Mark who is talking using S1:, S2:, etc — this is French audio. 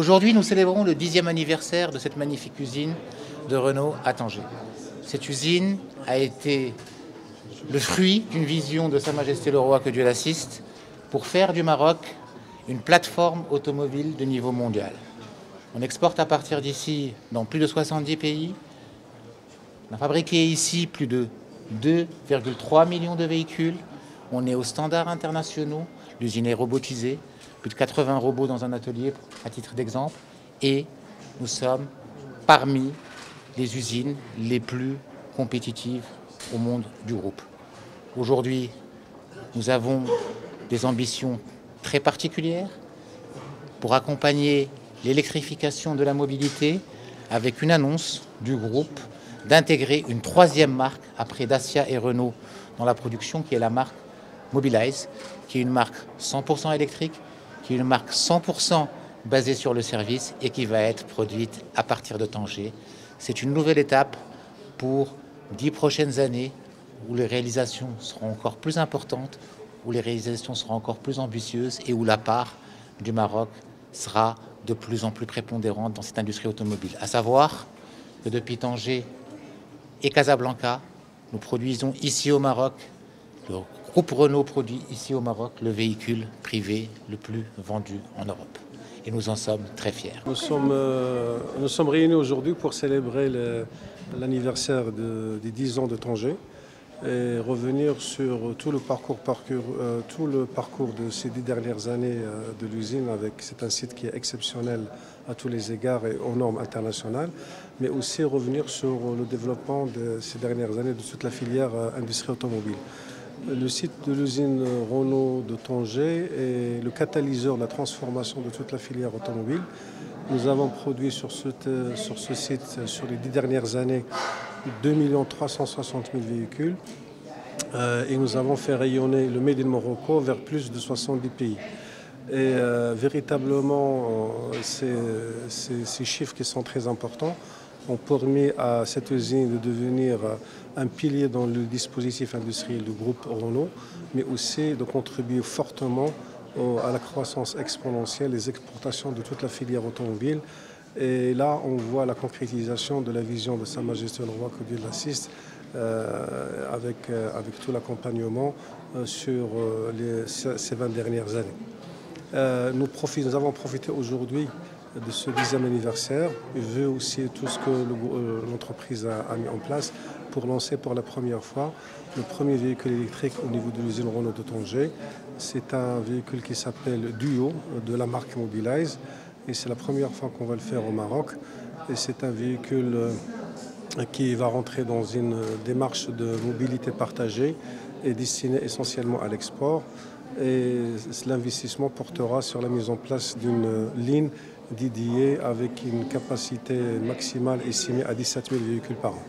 S1: Aujourd'hui, nous célébrons le 10e anniversaire de cette magnifique usine de Renault à Tanger. Cette usine a été le fruit d'une vision de Sa Majesté le Roi, que Dieu l'assiste, pour faire du Maroc une plateforme automobile de niveau mondial. On exporte à partir d'ici dans plus de 70 pays. On a fabriqué ici plus de 2,3 millions de véhicules. On est aux standards internationaux. L'usine est robotisée. Plus de 80 robots dans un atelier, à titre d'exemple. Et nous sommes parmi les usines les plus compétitives au monde du groupe. Aujourd'hui, nous avons des ambitions très particulières pour accompagner l'électrification de la mobilité, avec une annonce du groupe d'intégrer une troisième marque après Dacia et Renault dans la production, qui est la marque Mobilize, qui est une marque 100% électrique, qui est une marque 100% basée sur le service et qui va être produite à partir de Tanger. C'est une nouvelle étape pour 10 prochaines années où les réalisations seront encore plus importantes, où les réalisations seront encore plus ambitieuses et où la part du Maroc sera de plus en plus prépondérante dans cette industrie automobile. À savoir que depuis Tanger et Casablanca, nous produisons ici au Maroc, le groupe Renault produit ici au Maroc le véhicule privé le plus vendu en Europe. Et nous en sommes très fiers.
S2: Nous sommes réunis aujourd'hui pour célébrer l'anniversaire des 10 ans de Tanger et revenir sur tout le parcours de ces 10 dernières années de l'usine. C'est un site qui est exceptionnel à tous les égards et aux normes internationales, mais aussi revenir sur le développement de ces dernières années de toute la filière industrie automobile. Le site de l'usine Renault de Tanger est le catalyseur de la transformation de toute la filière automobile. Nous avons produit sur ce site, sur les 10 dernières années, 2 360 000 véhicules et nous avons fait rayonner le Made in Morocco vers plus de 70 pays. Et véritablement, ces chiffres qui sont très importants ont permis à cette usine de devenir un pilier dans le dispositif industriel du groupe Renault, mais aussi de contribuer fortement à la croissance exponentielle des exportations de toute la filière automobile. Et là, on voit la concrétisation de la vision de Sa Majesté le Roi, que Dieu l'assiste, avec tout l'accompagnement sur ces 20 dernières années. Nous avons profité aujourd'hui de ce 10e anniversaire, vu aussi tout ce que l'entreprise a mis en place pour lancer pour la première fois le premier véhicule électrique au niveau de l'usine Renault de Tanger. C'est un véhicule qui s'appelle Duo, de la marque Mobilize, et c'est la première fois qu'on va le faire au Maroc. Et c'est un véhicule qui va rentrer dans une démarche de mobilité partagée et destiné essentiellement à l'export. Et l'investissement portera sur la mise en place d'une ligne dédiée avec une capacité maximale estimée à 17 000 véhicules par an.